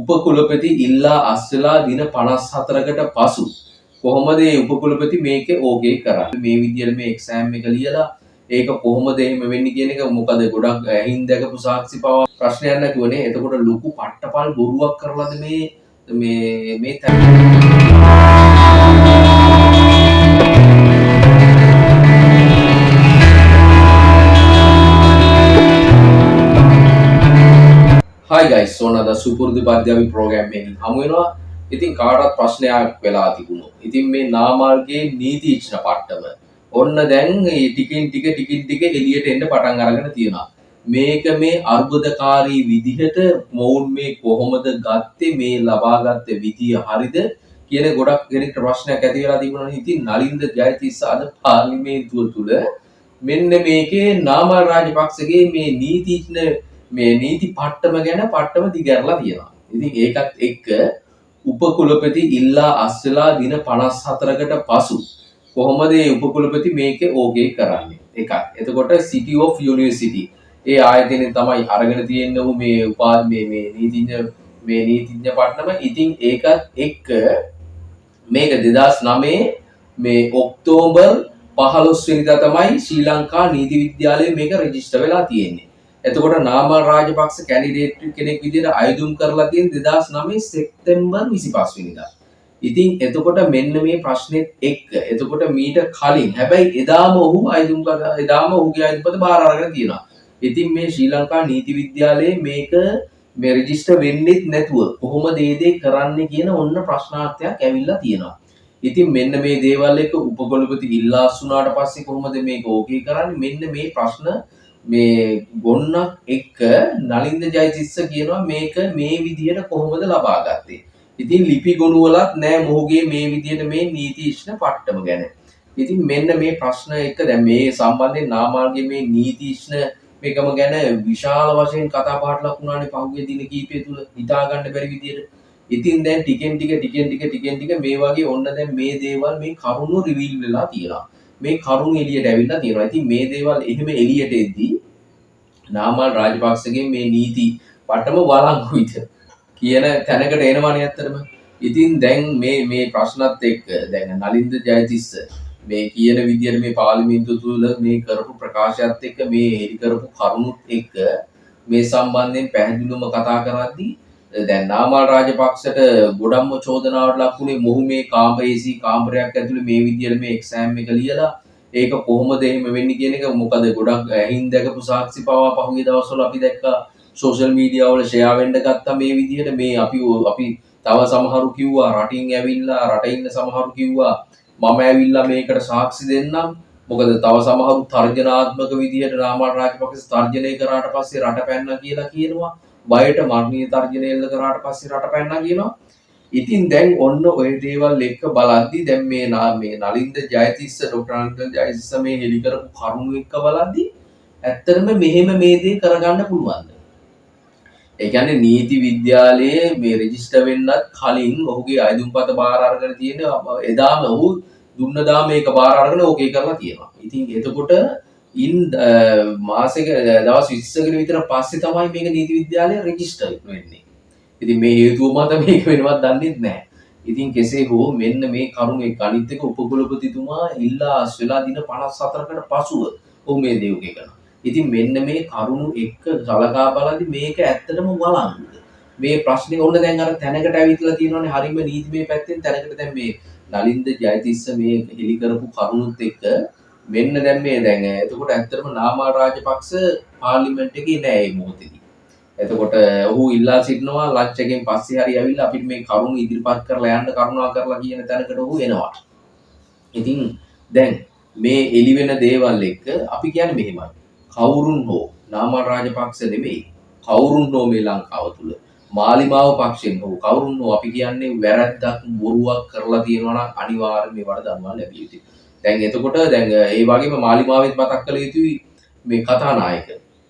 උපකුලපති ඉල්ලා අස්වෙලා දින 54කට පසු කොහොමද මේ උපකුලපති මේක ඕකේ කරන්නේ? මේ විදියට මේ එක්සෑම් එක ලියලා ඒක කොහොමද එහෙම වෙන්නේ කියන එක මොකද ගොඩක් ඇහින් දැකපු සාක්ෂි පවා ප්‍රශ්නයක් නැතුවනේ. එතකොට ලොකු පට්ටපල් බොරුවක් කරලාද මේ Hi guys, so another සුපුරුදු පරිද්‍යාවි ප්‍රෝග්‍රෑම් එකකින් හමු වෙනවා. ඉතින් කාටවත් ප්‍රශ්නයක් වෙලා තිබුණා. ඉතින් මේ නාමාර්ගයේ නීතිඥ පට්ටම ඔන්න දැන් මේ ටිකින් ටික එළියට එන්න පටන් අරගෙන තියෙනවා. මේක මේ අර්බුදකාරී විදිහට මොවුන් මේ කොහොමද ගත්තේ මේ ලබාගත්ත විදිය හරිද කියන ගොඩක් කෙනෙක්ට ප්‍රශ්නයක් ඇති වෙලා තිබුණානේ. ඉතින් නලින්ද ජයතිස්ස අද පාර්ලිමේන්තුව තුල මෙන්න මේකේ නාමල් රාජපක්ෂගේ මේ නීතිඥ මේ නීති පට්ටම ගැන පට්ටම දිගහැරලා තියෙනවා. ඉතින් ඒකත් එක්ක උපකුලපති ඉල්ලා අස්වෙලා දින 54කට පසු කොහොමද මේ උපකුලපති මේක ඕකේ කරන්නේ? එකක්. එතකොට City of University ඒ ආයතනයේ තමයි අරගෙන තියෙන්නේ මේ නීතිඥ පට්ටම. ඉතින් ඒකත් එක්ක මේක 2009 මේ ඔක්තෝබර් 15 වෙනිදා තමයි ශ්‍රී ලංකා නීති විද්‍යාලයේ මේක රෙජිස්ටර් වෙලා තියෙන්නේ. එතකොට නාමල් රාජපක්ෂ කැන්ඩිඩේට් කෙනෙක් විදිහට අයදුම් කරලා තියෙන 2009 සෙප්තැම්බර් 25 වෙනිදා. ඉතින් එතකොට මෙන්න මේ ප්‍රශ්නෙත් එක්ක එතකොට මීට කලින් හැබැයි එදාම ඔහුගේ අයදුම්පත බාර අරගෙන තියෙනවා. ඉතින් මේ ශ්‍රී ලංකා නීති විද්‍යාලයේ මේක මේ රෙජිස්ටර් වෙන්නෙත් නැතුව කොහොමද මේ දේ කරන්නේ කියන ඔන්න ප්‍රශ්නාර්ථයක් ඇවිල්ලා තියෙනවා. ඉතින් මෙන්න මේ දේවල් එක උපකුලපති ඉල්ලා අස්සුනාට පස්සේ කොහොමද මේක ඕකේ කරන්නේ? මෙන්න මේ ප්‍රශ්න මේ ගොන්නක් එක්ක නලින්ද ජයතිස්ස කියනවා මේක මේ විදිහට කොහොමද ලබා ගත්තේ. ඉතින් ලිපි ගොනු වලත් නෑ මොහුගේ මේ විදිහට මේ නීතිඥ පට්ටම ගැන. ඉතින් මෙන්න මේ ප්‍රශ්න එක දැන් මේ සම්බන්ධයෙන් නාමාල්ගේ මේ නීතිඥ මේකම ගැන විශාල වශයෙන් කතා බහට ලක් වුණානේ පහුගිය දින කීපය තුල හිතා ගන්න බැරි විදිහට. ඉතින් දැන් ටිකෙන් ටික මේ වගේ ඔන්න දැන් මේ දේවල් මේ කරුණු රිවීල් වෙලා තියෙනවා. මේ කරුණු එළියට ඇවිල්ලා තියෙනවා. ඉතින් මේ දේවල් එහෙම එළියට එද්දී නාමල් රාජපක්ෂගේ මේ නීති පටම වළංගුයිද කියන තැනකට එනවනේ ඇත්තටම. ඉතින් දැන් මේ ප්‍රශ්නත් එක්ක දැන් නලින්ද ජයතිස්ස මේ කියන විදියට මේ පාර්ලිමේන්තුව තුල මේ කරපු ප්‍රකාශයත් එක්ක මේ හෙළි කරපු කරුණුත් එක්ක මේ සම්බන්ධයෙන් පැහැදිලිවම කතා කරද්දී දැන් නාමල් රාජපක්ෂට ගොඩක්ම චෝදනාවට ලක්ුණේ මොහු මේ කාමරයක් ඇතුලේ මේ විදියට මේ එක්සෑම් එක ලියලා ඒක කොහොමද එහෙම වෙන්නේ කියන එක මොකද ගොඩක් ඇහින් දැකපු සාක්ෂි පවා පහුගිය දවස්වල අපි දැක්කා සෝෂල් මීඩියා වල ෂෙයා වෙන්න ගත්තා මේ විදියට මේ අපි තව සමහරු කිව්වා රටින් ඇවිල්ලා රටේ ඉන්න සමහරු කිව්වා මම ඇවිල්ලා මේකට සාක්ෂි දෙන්නම් මොකද තව සමහරු තර්ජනාත්මක විදියට නාමල් රාජපක්ෂ තර්ජනය කරාට පස්සේ රට පැන්නා කියලා කියනවා බයට මරණීය තර්ජනය එල්ල කරාට පස්සේ රට පැන්නා කියනවා. ඉතින් දැන් ඔන්න ඔය දේවල් එක්ක බලද්දි දැන් මේ නලින්ද ජයතිස්ස ඩොක්ටර් නලින්ද ජයතිස්ස මේ හෙළි කරපු කරුණු එක්ක බලද්දි ඇත්තටම මෙහෙම මේ දේ කරගන්න පුළුවන්ද? ඒ කියන්නේ නීති විද්‍යාලයේ මේ රෙජිස්ටර් වෙන්නත් කලින් ඔහුගේ අයදුම්පත බාර අරගෙන තියෙන එදාම ඔහු දුන්නදා මේක බාර අරගෙන ඕකේ කරලා තියෙනවා. ඉතින් එතකොට මාසෙක දවස් 20කට විතර පස්සේ තමයි මේක නීති විද්‍යාලයේ රෙජිස්ටර් වෙන්නේ. ඉතින් මේ හේතුව මත මේක වෙනවත් දන්නේ නැහැ. ඉතින් කෙසේ හෝ මෙන්න මේ කරුණ එක්ක අනිත් එක උපකුලපතිතුමා ඉල්ලා අස්වෙලා දින 54කට පසුව ඔහු මේ දේ උගේ කරනවා. ඉතින් මෙන්න මේ කරුණු එක්ක සලකා බලද්දි මේක ඇත්තටම වළංගුද? මේ ප්‍රශ්නේ ඔන්න දැන් අර තැනකට ඇවිත්ලා තියෙනවානේ හරිම නීතිමය පැත්තෙන් තැනකට දැන් මේ නලින්ද ජයතිස්ස මේ හෙළි කරපු කරුණුත් එක්ක මෙන්න දැන් එතකොට ඇත්තටම නාමල් රාජපක්ෂ පාර්ලිමේන්තු එකේ නෑ මේ මොහොතේදී. එතකොට ඔහු ඉල්ලා සිටිනවා ලන්ච් එකෙන් පස්සේ හරි ඇවිල්ලා අපිට මේ කරුණු ඉදිරිපත් කරලා යන්න කරුණා කරලා කියන තැනකට ඔහු එනවා. ඉතින් දැන් මේ එළි වෙන දේවල් එක්ක අපි කියන්නේ මෙහෙමයි. කවුරුන් හෝ නාමල් රාජපක්ෂ නෙමෙයි කවුරුන් හෝ මේ ලංකාව තුල මාලිමාව පක්ෂෙන් හෝ කවුරුන් හෝ අපි කියන්නේ වැරද්දක් බොරුවක් කරලා තියෙනවා නම් අනිවාර්යයෙන් මේවට දන්වා ලැබිය යුතුයි. දැන් එතකොට දැන් ඒ වගේම මාලිමාවෙත් මතක් කළ යුතුයි මේ කතානායක.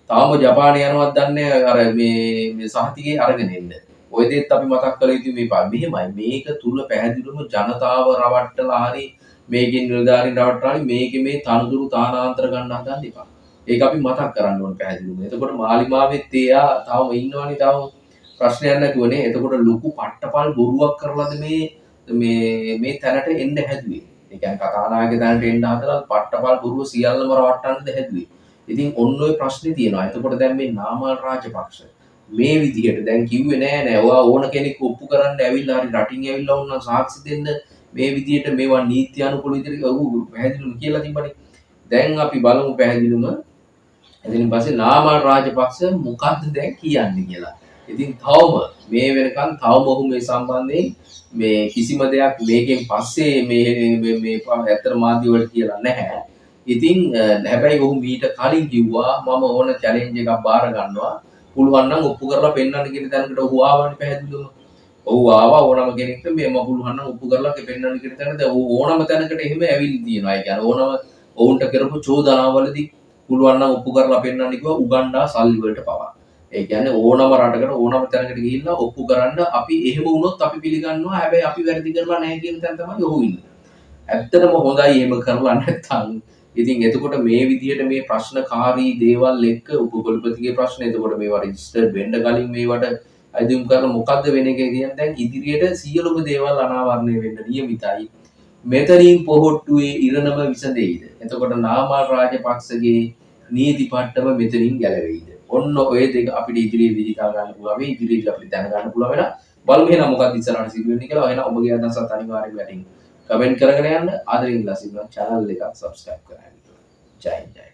තාම ජපානය යනවත් දන්නේ අර මේ සහතිකේ අරගෙන එන්න. ඔය දෙත් අපි මතක් කළ යුතුයි මෙහෙමයි. මේක තුල පැහැදිලිවම ජනතාව රවට්ටලා හරි මේකෙන් නිලධාරීන් රවට්ටලා හරි මේකේ මේ තනතුරු තානාන්තර ගන්න හදන්න එපා. ඒක අපි මතක් කරන්න ඕනේ පැහැදිලිවම. එතකොට මාලිමාවෙත් එයා තාම ඉන්නවනේ තාම ප්‍රශ්නයක් නැතුවනේ. එතකොට ලොකු පට්ටපල් බොරුවක් කරලාද මේ තැනට එන්න හැදුවේ. ඒ කියන්නේ කතානායක තැනට එන්න හදලා පට්ටපල් බොරුව සියල්ලම රවට්ටන්නද හැදුවේ. ඉතින් ඔන්න ඔය ප්‍රශ්නේ තියෙනවා. එතකොට දැන් මේ නාමල් රාජපක්ෂ මේ විදිහට දැන් කිව්වේ නෑ ඔයා ඕන කෙනෙක් ඔප්පු කරන්න ඇවිල්ලා හරි රටින් ඇවිල්ලා වුණා සාක්ෂි දෙන්න මේ විදිහට මේවා නීති අනුකූල විදිහට පැහැදිලිවම කියලා තිබ්බනේ. දැන් අපි බලමු පැහැදිලිවම එතනින් පස්සේ නාමල් රාජපක්ෂ මොකද්ද දැන් කියන්නේ කියලා. ඉතින් තවම මේ වෙනකන් තවම ඔහු මේ සම්බන්ධයෙන් මේ කිසිම දෙයක් මේකෙන් පස්සේ මේ ඇත්තට මාධ්‍ය වලට කියලා නැහැ. ඉතින් හැබැයි ඔහු මීට කලින් කිව්වා මම ඕන චැලෙන්ජ් එකක් බාර ගන්නවා. පුළුවන් නම් ඔප්පු කරලා පෙන්නන්න කියන තැනකට ඔහු ආවනේ පැහැදිලිවම. ඔහු ආවා ඕනම කෙනෙක්ට මේ මම පුළුවන් නම් ඔප්පු කරලා පෙන්නන්න කියන තැනකට ඔහු ඕනම තැනකට එහෙම ඇවිල්ලා තියෙනවා. ඒ කියන්නේ ඕනම ඔවුන්ට කරපු චෝදනාවලදී පුළුවන් නම් ඔප්පු කරලා පෙන්නන්න කිව්වා උගන්ඩා සල්ලි වලට පවා. ඒ කියන්නේ ඕනම රටකට ඕනම තැනකට ගිහිල්ලා ඔප්පු කරන්න අපි එහෙම වුණොත් අපි පිළිගන්නවා. හැබැයි අපි වැරදි කරලා නැහැ කියන තැන තමයි ඔහු ඉන්නේ. ඇත්තටම හොඳයි එහෙම කරලා නැත්තම්. ඉතින් එතකොට මේ විදිහට මේ ප්‍රශ්නකාරී දේවල් එක්ක උපකුලපතිගේ ප්‍රශ්න එතකොට මේවා රෙජිස්ටර් වෙන්න කලින් මේවට අයිදුම් කරලා මොකද්ද වෙන එක කියන්නේ දැන් ඉදිරියට සියලුම දේවල් අනාවරණය වෙන්න නියමිතයි. මෙතනින් පොහොට්ටුවේ ඉරණම විසඳෙයිද? එතකොට නාමල් රාජපක්ෂගේ නීති පට්ටම මෙතනින් ගැලවෙයිද? ඔන්න ඔය දෙක අපිට ඉදිරියේ විහිදා ගන්න පුළුවන්. මේ ඉදිරියට අපිට දැනගන්න පුළුවන් වෙන බලමු එහෙනම් මොකක්ද ඉස්සරහට සිදු වෙන්නේ කියලා. එහෙනම් ඔබගේ අදහසත් අනිවාර්යයෙන් වැටින් කමෙන්ට් කරගෙන යන්න. ආදරෙන් ඉල්ලා සිටිනවා channel එක subscribe කරන්න. ජය ජය.